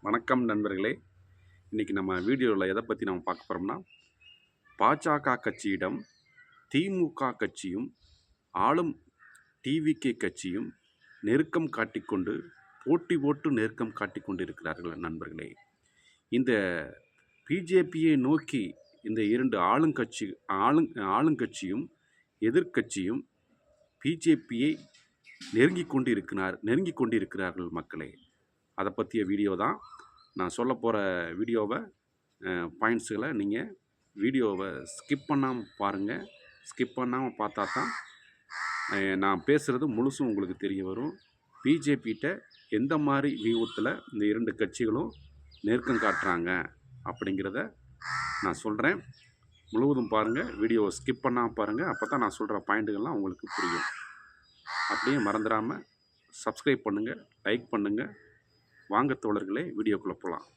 வணக்கம் நண்பர்களே. இன்னைக்கு நம்ம வீடியோவில் எதை பற்றி நம்ம பார்க்க போகிறோம்னா, பாஜக கட்சியிடம் திமுக கட்சியும் ஆளும் டிவிகே கட்சியும் நெருக்கம் காட்டிக்கொண்டு போட்டி போட்டு நெருக்கம் காட்டிக்கொண்டு இருக்கிறார்கள் நண்பர்களே. இந்த பிஜேபியை நோக்கி இந்த இரண்டு ஆளுங்கட்சியும் எதிர்க்கட்சியும் பிஜேபியை நெருங்கி கொண்டு இருக்கிறார்கள் மக்களே. அதை பற்றிய வீடியோ தான் நான் சொல்ல போகிற வீடியோவை பாயிண்ட்ஸுகளை நீங்கள் வீடியோவை ஸ்கிப் பண்ணாமல் பாருங்கள். ஸ்கிப் பண்ணாமல் பார்த்தா தான் நான் பேசுகிறது முழுசும் உங்களுக்கு தெரிய வரும். பிஜேபிகிட்ட எந்த மாதிரி வியூகத்தில் இந்த இரண்டு கட்சிகளும் நெருக்கம் காட்டுறாங்க அப்படிங்கிறத நான் சொல்கிறேன். முழுவதும் பாருங்கள், வீடியோவை ஸ்கிப் பண்ணாமல் பாருங்கள். அப்போ தான் நான் சொல்கிற பாயிண்ட்டுகள்லாம் உங்களுக்கு புரியும். அப்படியே மறந்துடாமல் சப்ஸ்கிரைப் பண்ணுங்கள், லைக் பண்ணுங்கள். வாங்க தோழர்களே, வீடியோக்குள்ளே போகலாம்.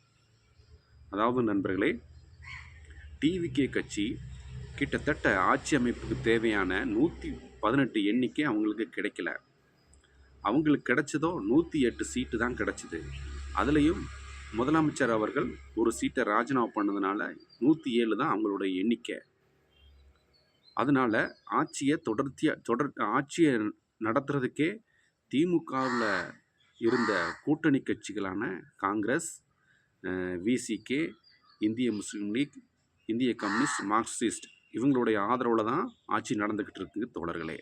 அதாவது நண்பர்களே, டிவிகே கட்சி கிட்டத்தட்ட ஆட்சி அமைப்புக்கு தேவையான 118 எண்ணிக்கை அவங்களுக்கு கிடைக்கல. அவங்களுக்கு கிடைச்சதோ 108 சீட்டு தான் கிடைச்சிது. அதுலேயும் முதலமைச்சர் அவர்கள் ஒரு சீட்டை ராஜினாமா பண்ணதுனால 107 தான் அவங்களுடைய எண்ணிக்கை. அதனால் ஆட்சியை நடத்துறதுக்கே திமுகவில் இருந்த கூட்டணி கட்சிகளான காங்கிரஸ், விசிகே, இந்திய முஸ்லீம் லீக், இந்திய கம்யூனிஸ்ட், மார்க்சிஸ்ட் இவங்களுடைய ஆதரவில் தான் ஆட்சி நடந்துக்கிட்டு இருக்குது தோழர்களே.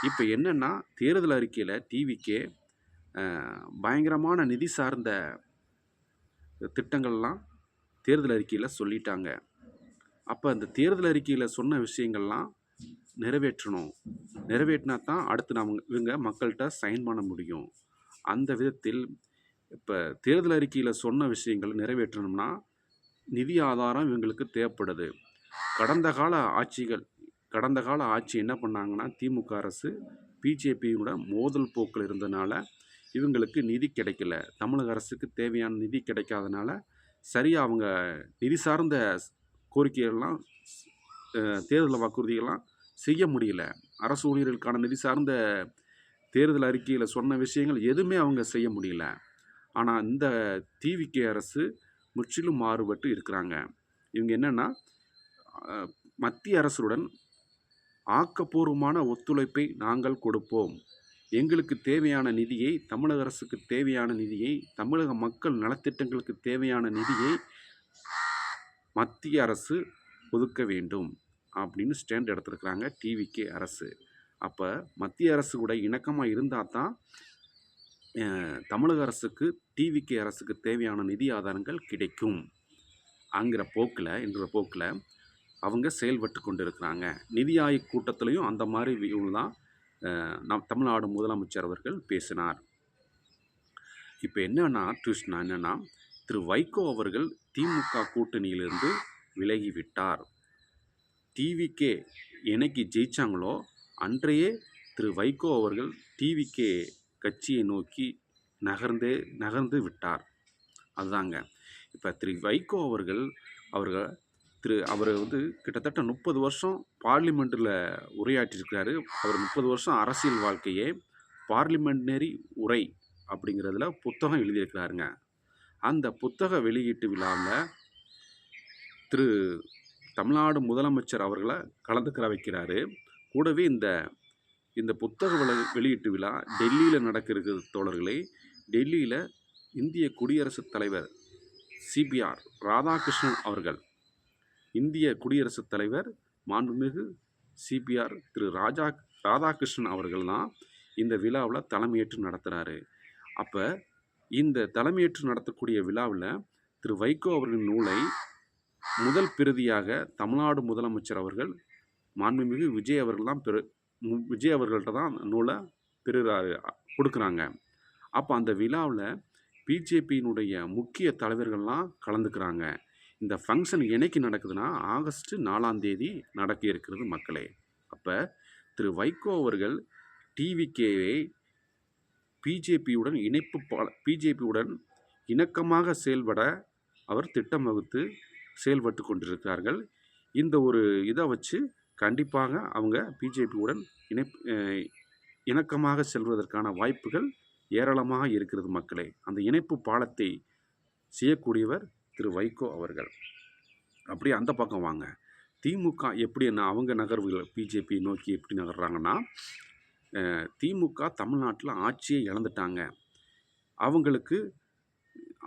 இப்போ என்னென்னா, தேர்தல் அறிக்கையில் டிவிக்கே பயங்கரமான நிதி சார்ந்த திட்டங்கள்லாம் தேர்தல் அறிக்கையில் சொல்லிட்டாங்க. அப்போ அந்த தேர்தல் அறிக்கையில் சொன்ன விஷயங்கள்லாம் நிறைவேற்றினா தான் அடுத்து இவங்க மக்கள்கிட்ட சைன் பண்ண முடியும். அந்த விதத்தில் இப்போ தேர்தல் அறிக்கையில் சொன்ன விஷயங்கள் நிறைவேற்றணும்னா நிதி ஆதாரம் இவங்களுக்கு தேவைப்படுது. கடந்த கால ஆட்சி என்ன பண்ணாங்கன்னா, திமுக அரசு பிஜேபியோட மோதல் போக்கில் இருந்ததுனால இவங்களுக்கு நிதி கிடைக்கல. தமிழக அரசுக்கு தேவையான நிதி கிடைக்காதனால சரியாக அவங்க நிதி சார்ந்த கோரிக்கைகள்லாம், தேர்தல் வாக்குறுதிகள்லாம் செய்ய முடியல. அரசு ஊழியர்களுக்கான நிதி சார்ந்த தேர்தல் அறிக்கையில் சொன்ன விஷயங்கள் எதுவுமே அவங்க செய்ய முடியல. ஆனால் இந்த டிவிகே அரசு முற்றிலும் மாறுபட்டு இருக்கிறாங்க. இவங்க என்னென்னா, மத்திய அரசுடன் ஆக்கப்பூர்வமான ஒத்துழைப்பை நாங்கள் கொடுப்போம். எங்களுக்கு தேவையான நிதியை, தமிழக அரசுக்கு தேவையான நிதியை, தமிழக மக்கள் நலத்திட்டங்களுக்கு தேவையான நிதியை மத்திய அரசு ஒதுக்க வேண்டும் அப்படின்னு ஸ்டாண்ட் எடுத்திருக்கிறாங்க டிவிகே அரசு. அப்போ மத்திய அரசு கூட இணக்கமாக இருந்தால் தான் தமிழக அரசுக்கு, டிவிகே அரசுக்கு தேவையான நிதி ஆதாரங்கள் கிடைக்கும் என்ற போக்கில் அவங்க செயல்பட்டு கொண்டு இருக்கிறாங்க. நிதி ஆயோக் கூட்டத்திலையும் அந்த மாதிரி வியூ தான் தமிழ்நாடு முதலமைச்சர் அவர்கள் பேசினார். இப்போ என்னென்னா, திரு வைகோ அவர்கள் திமுக கூட்டணியிலிருந்து விலகிவிட்டார். டிவிகே என்னைக்கு ஜெயிச்சாங்களோ அன்றையே திரு வைகோ அவர்கள் டிவிகே கட்சியை நோக்கி நகர்ந்து விட்டார். அதுதாங்க. இப்போ திரு வைகோ அவர்கள் கிட்டத்தட்ட 30 வருஷம் பார்லிமெண்ட்டில் உரையாற்றிருக்கிறாரு. அவர் 30 வருஷம் அரசியல் வாழ்க்கையே பார்லிமெண்டரி உரை அப்படிங்கிறதுல புத்தகம் எழுதியிருக்கிறாருங்க. அந்த புத்தக வெளியீட்டு விழாவில் திரு தமிழ்நாடு முதலமைச்சர் அவர்களை கலந்துக்கிற வைக்கிறாரு. கூடவே இந்த புத்தக வெளியீட்டு விழா டெல்லியில் நடக்கிறது தோழர்களே. டெல்லியில் இந்திய குடியரசுத் தலைவர் சிபிஆர் ராதாகிருஷ்ணன் அவர்கள், இந்திய குடியரசுத் தலைவர் மாண்புமிகு சிபிஆர் திரு ராதாகிருஷ்ணன் அவர்கள் தான் இந்த விழாவில் தலைமையேற்று நடத்துகிறாரு. அப்போ இந்த தலைமையேற்று நடத்தக்கூடிய விழாவில் திரு வைகோ அவர்களின் நூலை முதல் பிரதியாக தமிழ்நாடு முதலமைச்சர் அவர்கள் மாண்புமிகு விஜய் அவர்கள்ட்ட தான் நூலை கொடுக்குறாங்க. அப்போ அந்த விழாவில் பிஜேபியினுடைய முக்கிய தலைவர்கள்லாம் கலந்துக்கிறாங்க. இந்த ஃபங்க்ஷன் என்னைக்கு நடக்குதுன்னா, ஆகஸ்ட் 4ஆம் தேதி நடக்க இருக்கிறது மக்களே. அப்போ திரு வைகோ அவர்கள் டிவிகேவை பிஜேபியுடன் இணக்கமாக செயல்பட அவர் திட்டம் வகுத்து செயல்பட்டு கொண்டிருக்கிறார்கள். இந்த ஒரு இதை வச்சு கண்டிப்பாக அவங்க பிஜேபியுடன் இணக்கமாக செல்வதற்கான வாய்ப்புகள் ஏராளமாக இருக்கிறது மக்களே. அந்த இணைப்பு பாலத்தை செய்யக்கூடியவர் திரு வைகோ அவர்கள். அப்படியே அந்த பக்கம் வாங்க. திமுக எப்படி அவங்க நகர்வுகள் பிஜேபி நோக்கி எப்படி நகர்றாங்கன்னா, திமுக தமிழ்நாட்டில் ஆட்சியை இழந்துட்டாங்க. அவங்களுக்கு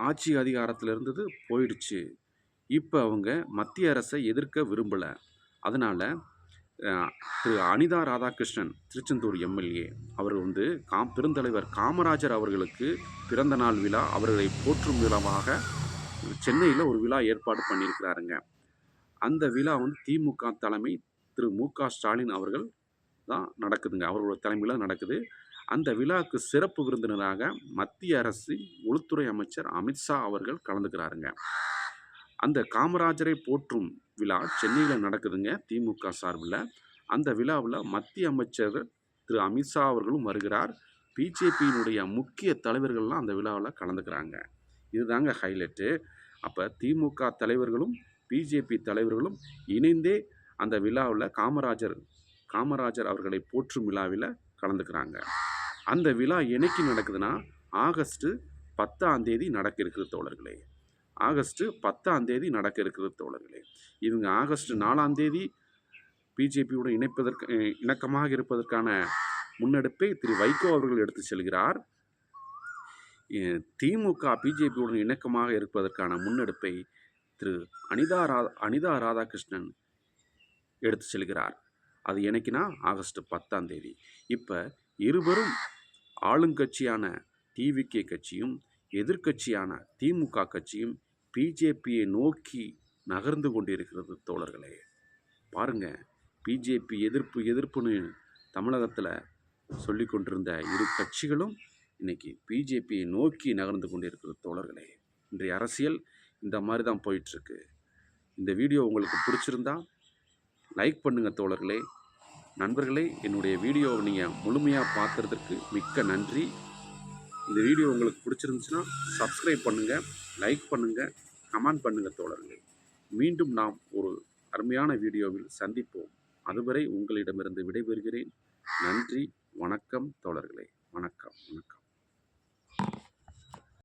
ஆட்சி அதிகாரத்தில் இருந்தது போயிடுச்சு. இப்போ அவங்க மத்திய அரசை எதிர்க்க விரும்பலை. அதனால் திரு அனிதா ராதாகிருஷ்ணன் திருச்செந்தூர் எம்எல்ஏ அவர் பெருந்தலைவர் காமராஜர் அவர்களுக்கு பிறந்த நாள் விழா அவர்களை போற்றும் விழாவாக சென்னையில் ஒரு விழா ஏற்பாடு பண்ணியிருக்கிறாருங்க. அந்த விழா திமுக தலைமை திரு மு.க. ஸ்டாலின் அவர்கள் தான் நடக்குதுங்க. அவரோட தலைமையில் நடக்குது. அந்த விழாவுக்கு சிறப்பு விருந்தினராக மத்திய அரசு உள்துறை அமைச்சர் அமித்ஷா அவர்கள் கலந்துக்கிறாருங்க. அந்த காமராஜரை போற்றும் விழா சென்னையில் நடக்குதுங்க திமுக சார்பில். அந்த விழாவில் மத்திய அமைச்சர் திரு அமித்ஷா அவர்களும் வருகிறார். பிஜேபியினுடைய முக்கிய தலைவர்கள்லாம் அந்த விழாவில் கலந்துக்கிறாங்க. இதுதாங்க ஹைலைட்டு. அப்போ திமுக தலைவர்களும் பிஜேபி தலைவர்களும் இணைந்தே அந்த விழாவில் காமராஜர் அவர்களை போற்றும் விழாவில் கலந்துக்கிறாங்க. அந்த விழா என்னைக்கு நடக்குதுன்னா ஆகஸ்ட் 10 நடக்க இருக்குது தோழர்களே. ஆகஸ்ட் 10 நடக்க இருக்கிறது தோழர்களே. இவங்க ஆகஸ்ட் 4 பிஜேபியுடன் இணக்கமாக இருப்பதற்கான முன்னெடுப்பை திரு வைகோ அவர்கள் எடுத்து செல்கிறார். திமுக பிஜேபியுடன் இணக்கமாக இருப்பதற்கான முன்னெடுப்பை திரு அனிதா ராதாகிருஷ்ணன் எடுத்து செல்கிறார். அது என்னைக்குன்னா ஆகஸ்ட் 10. இப்போ இருவரும் ஆளுங்கட்சியான டிவிகே கட்சியும் எதிர்கட்சியான திமுக கட்சியும் பிஜேபியை நோக்கி நகர்ந்து கொண்டிருக்கிறது தோழர்களே. பாருங்க, பிஜேபி எதிர்ப்புன்னு தமிழகத்தில் சொல்லி கொண்டிருந்த இரு கட்சிகளும் இன்னைக்கு பிஜேபியை நோக்கி நகர்ந்து கொண்டிருக்கிறது தோழர்களே. இன்றைய அரசியல் இந்த மாதிரி தான் போயிட்டுருக்கு. இந்த வீடியோ உங்களுக்கு பிடிச்சிருந்தா லைக் பண்ணுங்கள் தோழர்களே. நண்பர்களே, என்னுடைய வீடியோவை நீங்கள் முழுமையாக பார்த்துறதுக்கு மிக்க நன்றி. இந்த வீடியோ உங்களுக்கு பிடிச்சிருந்துச்சுன்னா சப்ஸ்கிரைப் பண்ணுங்கள், லைக் பண்ணுங்கள், கமெண்ட் பண்ணுங்கள் தோழர்களே. மீண்டும் நாம் ஒரு அருமையான வீடியோவில் சந்திப்போம். அதுவரை உங்களிடமிருந்து விடைபெறுகிறேன். நன்றி, வணக்கம் தோழர்களே. வணக்கம்.